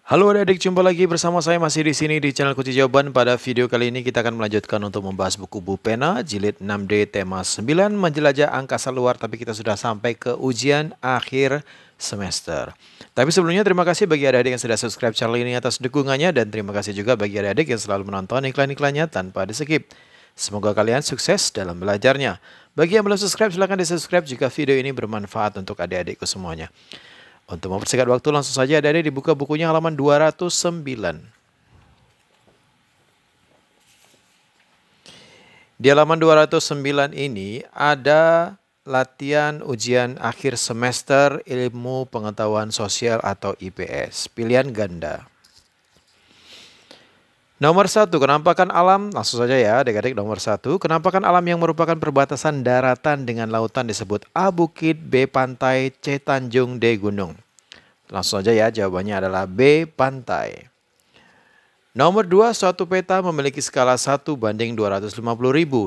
Halo adik-adik, jumpa lagi bersama saya masih di sini di channel Kunci Jawaban. Pada video kali ini kita akan melanjutkan untuk membahas buku Bu Pena jilid 6D tema 9 menjelajah angkasa luar, tapi kita sudah sampai ke ujian akhir semester. Tapi sebelumnya terima kasih bagi adik-adik yang sudah subscribe channel ini atas dukungannya, dan terima kasih juga bagi adik-adik yang selalu menonton iklan-iklannya tanpa di-skip. Semoga kalian sukses dalam belajarnya. Bagi yang belum subscribe silahkan di-subscribe jika video ini bermanfaat untuk adik-adikku semuanya. Untuk mempersingkat waktu, langsung saja adik-adik dibuka bukunya halaman 209. Di halaman 209 ini ada latihan ujian akhir semester ilmu pengetahuan sosial atau IPS, pilihan ganda. Nomor 1, kenampakan alam. Langsung saja ya adik-adik, nomor 1. Kenampakan alam yang merupakan perbatasan daratan dengan lautan disebut A. Bukit, B. Pantai, C. Tanjung, D. Gunung. Langsung saja ya, jawabannya adalah B. Pantai. Nomor 2, suatu peta memiliki skala 1:250.000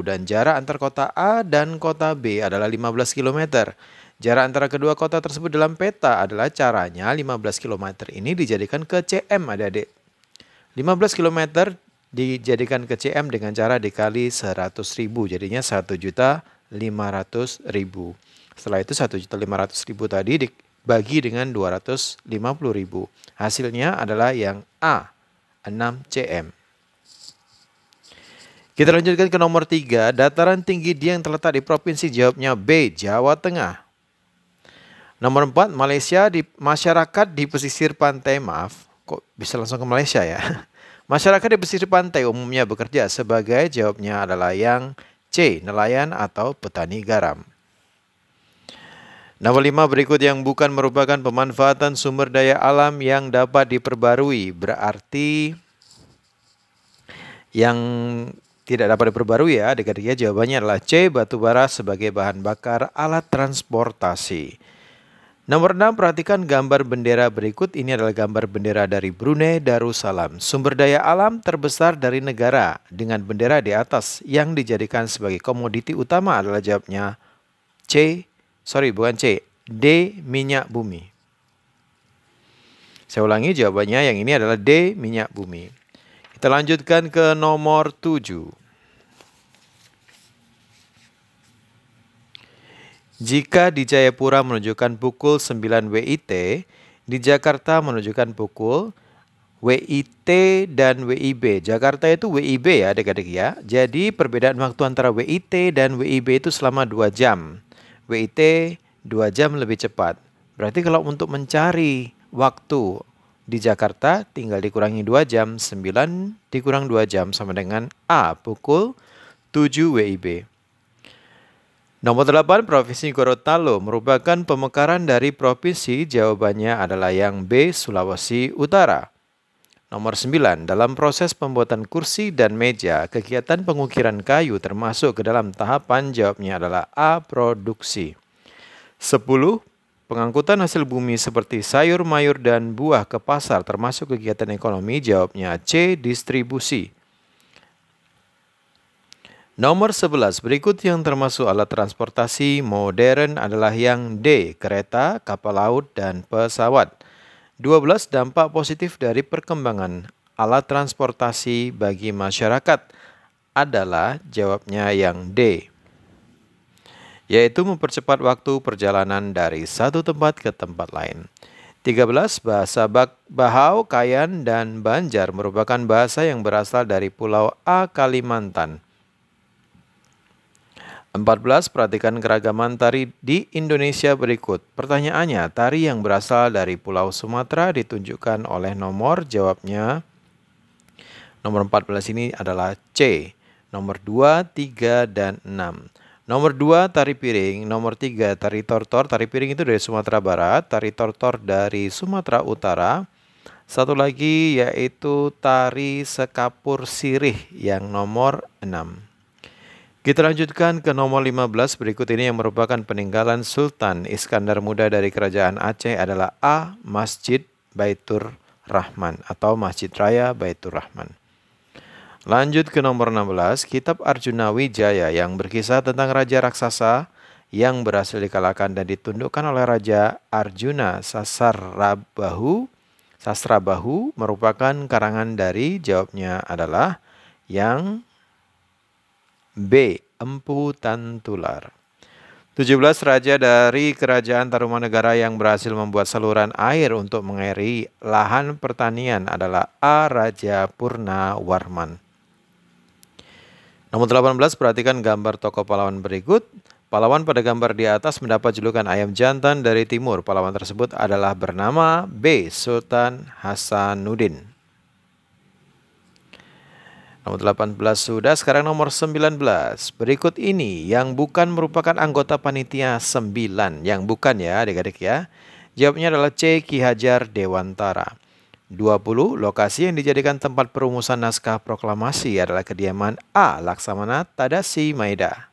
dan jarak antar kota A dan kota B adalah 15 km. Jarak antara kedua kota tersebut dalam peta adalah caranya 15 km ini dijadikan ke cm adik-adik. 15 km dijadikan ke cm dengan cara dikali 100.000, jadinya 1.500.000. Setelah itu 1.500.000 tadi dibagi dengan 250.000. Hasilnya adalah yang A, 6 cm. Kita lanjutkan ke nomor 3, dataran tinggi Dieng terletak di provinsi. Jawabnya B, Jawa Tengah. Nomor 4, masyarakat di pesisir pantai, kok bisa langsung ke Malaysia ya? Masyarakat di pesisir pantai umumnya bekerja sebagai, jawabnya adalah yang C, nelayan atau petani garam. Nomor 5, berikut yang bukan merupakan pemanfaatan sumber daya alam yang dapat diperbarui. Berarti yang tidak dapat diperbarui ya adik-adik, jawabannya adalah C, batu bara sebagai bahan bakar alat transportasi. Nomor 6, perhatikan gambar bendera berikut. Ini adalah gambar bendera dari Brunei Darussalam. Sumber daya alam terbesar dari negara dengan bendera di atas yang dijadikan sebagai komoditi utama adalah, jawabnya D, minyak bumi. Saya ulangi, jawabannya yang ini adalah D, minyak bumi. Kita lanjutkan ke nomor 7. Jika di Jayapura menunjukkan pukul 9 WIT, di Jakarta menunjukkan pukul WIT dan WIB. Jakarta itu WIB ya adik-adik ya. Jadi perbedaan waktu antara WIT dan WIB itu selama 2 jam. WIT 2 jam lebih cepat. Berarti kalau untuk mencari waktu di Jakarta tinggal dikurangi 2 jam. 9 dikurang 2 jam sama dengan A, pukul 7 WIB. Nomor 8, Provinsi Gorontalo merupakan pemekaran dari provinsi. Jawabannya adalah yang B, Sulawesi Utara. Nomor 9, dalam proses pembuatan kursi dan meja, kegiatan pengukiran kayu termasuk ke dalam tahapan. Jawabnya adalah A, produksi. 10, pengangkutan hasil bumi seperti sayur, mayur, dan buah ke pasar termasuk kegiatan ekonomi. Jawabnya C, distribusi. Nomor 11, berikut yang termasuk alat transportasi modern adalah yang D, kereta, kapal laut, dan pesawat. 12, dampak positif dari perkembangan alat transportasi bagi masyarakat adalah, jawabnya yang D, yaitu mempercepat waktu perjalanan dari satu tempat ke tempat lain. 13, bahasa Bahau, Kayan, dan Banjar merupakan bahasa yang berasal dari Pulau A, Kalimantan. 14, perhatikan keragaman tari di Indonesia berikut. Pertanyaannya, tari yang berasal dari Pulau Sumatera ditunjukkan oleh nomor. Jawabnya nomor 14 ini adalah C. Nomor 2, 3, dan 6. Nomor 2, tari piring. Nomor 3, tari tortor. Tari piring itu dari Sumatera Barat. Tari tortor dari Sumatera Utara. Satu lagi yaitu tari sekapur sirih yang nomor 6. Kita lanjutkan ke nomor 15. Berikut ini yang merupakan peninggalan Sultan Iskandar Muda dari Kerajaan Aceh adalah A, Masjid Baitur Rahman atau Masjid Raya Baitur Rahman. Lanjut ke nomor 16. Kitab Arjuna Wijaya yang berkisah tentang raja raksasa yang berhasil dikalahkan dan ditundukkan oleh Raja Arjuna Sasarabahu Sastra Bahu merupakan karangan dari, jawabnya adalah yang B. Empu Tantular. 17 raja dari kerajaan Tarumanegara yang berhasil membuat saluran air untuk mengairi lahan pertanian adalah A. Raja Purnawarman. Nomor 18, perhatikan gambar tokoh pahlawan berikut. Pahlawan pada gambar di atas mendapat julukan ayam jantan dari timur. Pahlawan tersebut adalah bernama B. Sultan Hasanuddin. Nomor 18 sudah, sekarang nomor 19. Berikut ini yang bukan merupakan anggota panitia 9. Yang bukan ya adik-adik ya. Jawabnya adalah C. Ki Hajar Dewantara. 20. Lokasi yang dijadikan tempat perumusan naskah proklamasi adalah kediaman A. Laksamana Tadasi Maeda.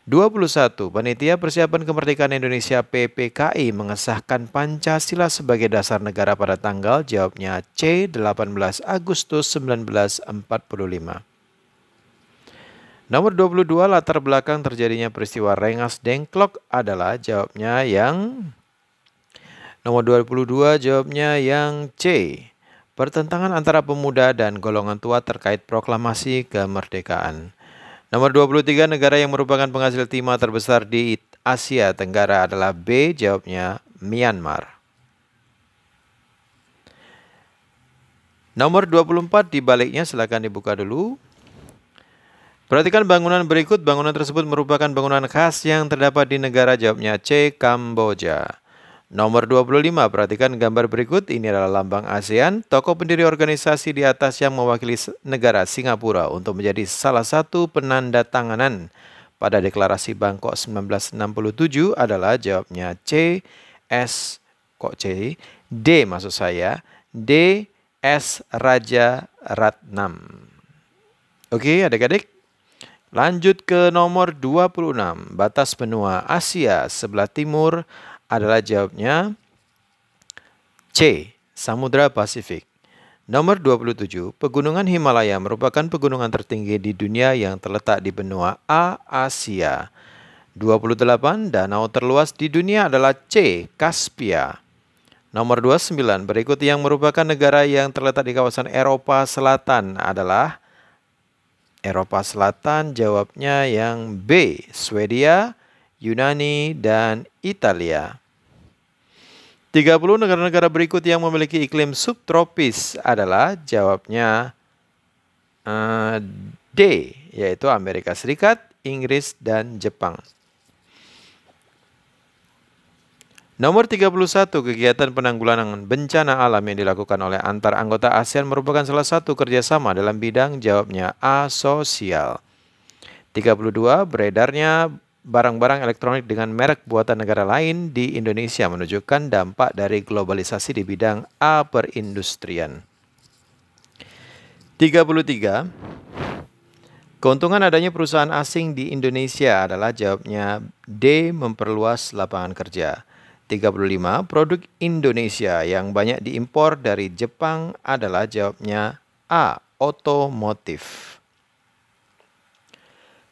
21. Panitia Persiapan Kemerdekaan Indonesia PPKI mengesahkan Pancasila sebagai dasar negara pada tanggal, jawabnya C. 18 Agustus 1945. Nomor 22, latar belakang terjadinya peristiwa Rengas Dengklok adalah, jawabnya yang nomor 22, jawabnya yang C. Pertentangan antara pemuda dan golongan tua terkait proklamasi kemerdekaan. Nomor 23, negara yang merupakan penghasil timah terbesar di Asia Tenggara adalah B, jawabnya Myanmar. Nomor 24, dibaliknya silakan dibuka dulu. Perhatikan bangunan berikut. Bangunan tersebut merupakan bangunan khas yang terdapat di negara, jawabnya C, Kamboja. Nomor 25, perhatikan gambar berikut. Ini adalah lambang ASEAN. Tokoh pendiri organisasi di atas yang mewakili negara Singapura untuk menjadi salah satu penanda tanganan pada Deklarasi Bangkok 1967 adalah, jawabnya C, S, kok C? D maksud saya, D, S Raja Ratnam. Oke adik-adik, lanjut ke nomor 26. Batas benua Asia sebelah timur adalah, jawabnya C. Samudra Pasifik. Nomor 27. Pegunungan Himalaya merupakan pegunungan tertinggi di dunia yang terletak di benua A. Asia. 28. Danau terluas di dunia adalah C. Kaspia. Nomor 29. Berikut yang merupakan negara yang terletak di kawasan Eropa Selatan adalah Eropa Selatan, jawabnya yang B. Swedia, Yunani, dan Italia. 30 negara-negara berikut yang memiliki iklim subtropis adalah, jawabnya D, yaitu Amerika Serikat, Inggris, dan Jepang. Nomor 31, kegiatan penanggulangan bencana alam yang dilakukan oleh antar anggota ASEAN merupakan salah satu kerjasama dalam bidang, jawabnya A, sosial. 32, beredarnya barang-barang elektronik dengan merek buatan negara lain di Indonesia menunjukkan dampak dari globalisasi di bidang A, perindustrian. 33, keuntungan adanya perusahaan asing di Indonesia adalah, jawabnya D, memperluas lapangan kerja. 35, produk Indonesia yang banyak diimpor dari Jepang adalah, jawabnya A, otomotif.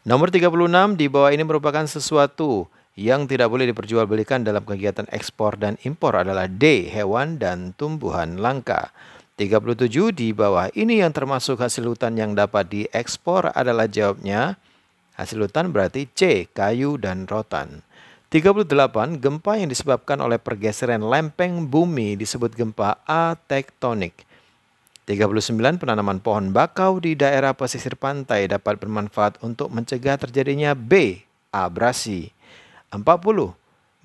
Nomor 36, di bawah ini merupakan sesuatu yang tidak boleh diperjualbelikan dalam kegiatan ekspor dan impor adalah D, hewan dan tumbuhan langka. 37, di bawah ini yang termasuk hasil hutan yang dapat diekspor adalah, jawabnya hasil hutan berarti C, kayu dan rotan. 38, gempa yang disebabkan oleh pergeseran lempeng bumi disebut gempa atektonik. 39, penanaman pohon bakau di daerah pesisir pantai dapat bermanfaat untuk mencegah terjadinya B, abrasi. 40,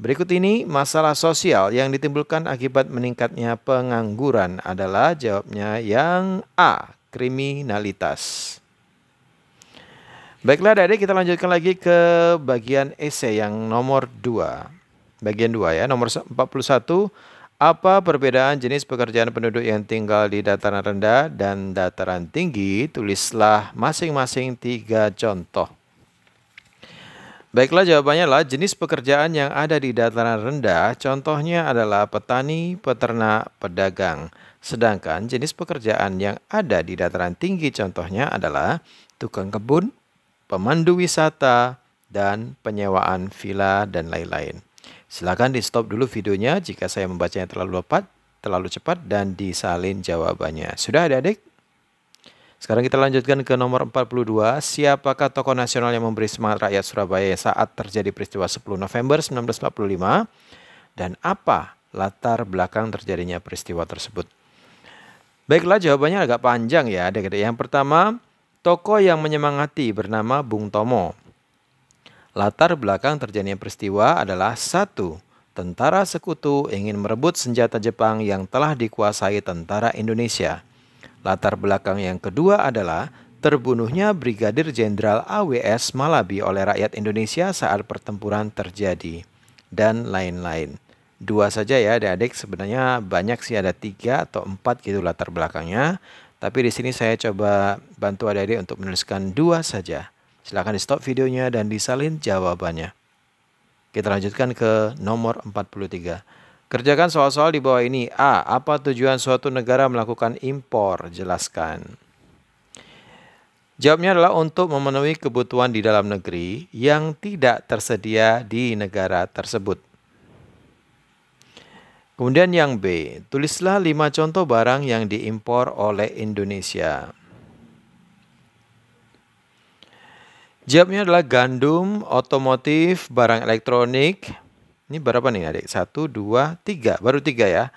berikut ini masalah sosial yang ditimbulkan akibat meningkatnya pengangguran adalah, jawabnya yang A, kriminalitas. Baiklah adik-adik, kita lanjutkan lagi ke bagian esai yang nomor 2. Bagian 2 ya, nomor 41. Apa perbedaan jenis pekerjaan penduduk yang tinggal di dataran rendah dan dataran tinggi? Tulislah masing-masing 3 contoh. Baiklah, jawabannya adalah jenis pekerjaan yang ada di dataran rendah. Contohnya adalah petani, peternak, pedagang. Sedangkan jenis pekerjaan yang ada di dataran tinggi contohnya adalah tukang kebun, pemandu wisata, dan penyewaan villa dan lain-lain. Silakan di stop dulu videonya jika saya membacanya terlalu terlalu cepat dan disalin jawabannya. Sudah adik-adik? Sekarang kita lanjutkan ke nomor 42. Siapakah tokoh nasional yang memberi semangat rakyat Surabaya saat terjadi peristiwa 10 November 1945? Dan apa latar belakang terjadinya peristiwa tersebut? Baiklah, jawabannya agak panjang ya adik-adik. Yang pertama, tokoh yang menyemangati bernama Bung Tomo. Latar belakang terjadinya peristiwa adalah 1. Tentara sekutu ingin merebut senjata Jepang yang telah dikuasai tentara Indonesia. Latar belakang yang kedua adalah terbunuhnya Brigadir Jenderal AWS Malabi oleh rakyat Indonesia saat pertempuran terjadi. Dan lain-lain. 2 saja ya adik-adik, sebenarnya banyak sih, ada 3 atau 4 gitu latar belakangnya. Tapi di sini saya coba bantu adik-adik untuk menuliskan 2 saja. Silahkan di stop videonya dan disalin jawabannya. Kita lanjutkan ke nomor 43. Kerjakan soal-soal di bawah ini. A. Apa tujuan suatu negara melakukan impor? Jelaskan. Jawabnya adalah untuk memenuhi kebutuhan di dalam negeri yang tidak tersedia di negara tersebut. Kemudian yang B. Tulislah 5 contoh barang yang diimpor oleh Indonesia. Jawabnya adalah gandum, otomotif, barang elektronik. Ini berapa nih adik? 1, 2, 3. Baru 3 ya.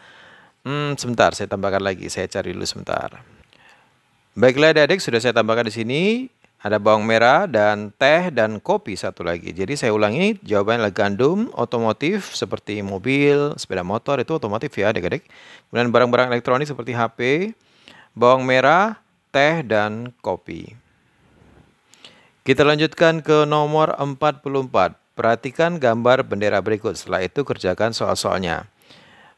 Sebentar, saya tambahkan lagi. Saya cari dulu sebentar. Baiklah adik-adik, sudah saya tambahkan di sini. Ada bawang merah dan teh dan kopi satu lagi. Jadi saya ulangi, jawabannya adalah gandum, otomotif seperti mobil, sepeda motor, itu otomotif ya adik-adik. Kemudian barang-barang elektronik seperti HP, bawang merah, teh, dan kopi. Kita lanjutkan ke nomor 44. Perhatikan gambar bendera berikut. Setelah itu kerjakan soal-soalnya.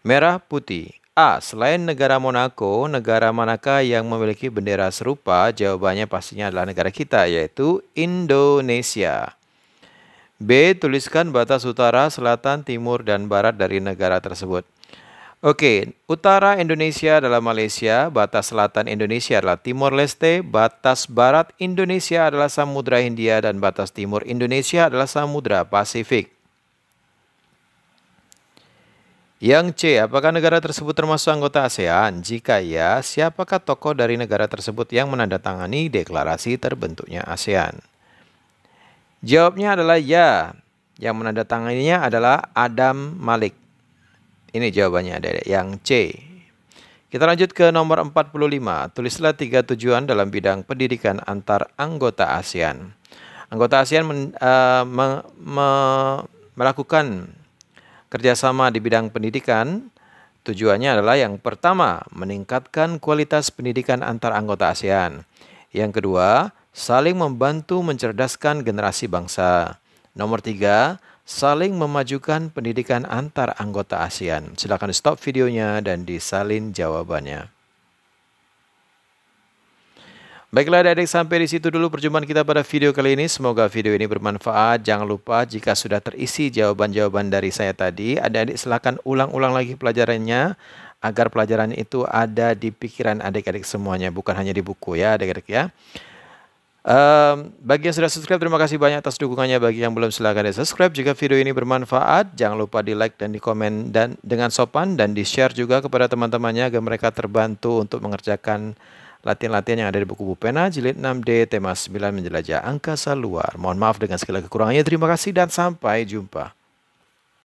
Merah, putih. A. Selain negara Monaco, negara manakah yang memiliki bendera serupa? Jawabannya pastinya adalah negara kita, yaitu Indonesia. B. Tuliskan batas utara, selatan, timur, dan barat dari negara tersebut. Oke, utara Indonesia adalah Malaysia, batas selatan Indonesia adalah Timor Leste, batas barat Indonesia adalah Samudra Hindia, dan batas timur Indonesia adalah Samudra Pasifik. Yang C, apakah negara tersebut termasuk anggota ASEAN? Jika ya, siapakah tokoh dari negara tersebut yang menandatangani deklarasi terbentuknya ASEAN? Jawabnya adalah ya. Yang menandatanganinya adalah Adam Malik. Ini jawabannya adik-adik, yang C. Kita lanjut ke nomor 45. Tulislah 3 tujuan dalam bidang pendidikan antar anggota ASEAN. Anggota ASEAN melakukan kerjasama di bidang pendidikan. Tujuannya adalah yang pertama, meningkatkan kualitas pendidikan antar anggota ASEAN. Yang kedua, saling membantu mencerdaskan generasi bangsa. Nomor 3, saling memajukan pendidikan antar anggota ASEAN. Silakan stop videonya dan disalin jawabannya. Baiklah adik-adik, sampai di situ dulu perjumpaan kita pada video kali ini. Semoga video ini bermanfaat. Jangan lupa jika sudah terisi jawaban-jawaban dari saya tadi, adik-adik silakan ulang-ulang lagi pelajarannya agar pelajaran itu ada di pikiran adik-adik semuanya, bukan hanya di buku ya adik-adik ya. Bagi yang sudah subscribe, terima kasih banyak atas dukungannya. Bagi yang belum, silahkan di subscribe. Jika video ini bermanfaat, jangan lupa di like dan di komen dan dengan sopan, dan di share juga kepada teman-temannya agar mereka terbantu untuk mengerjakan latihan-latihan yang ada di buku Bupena Jilid 6D tema 9 menjelajah angkasa luar. Mohon maaf dengan segala kekurangannya. Terima kasih dan sampai jumpa.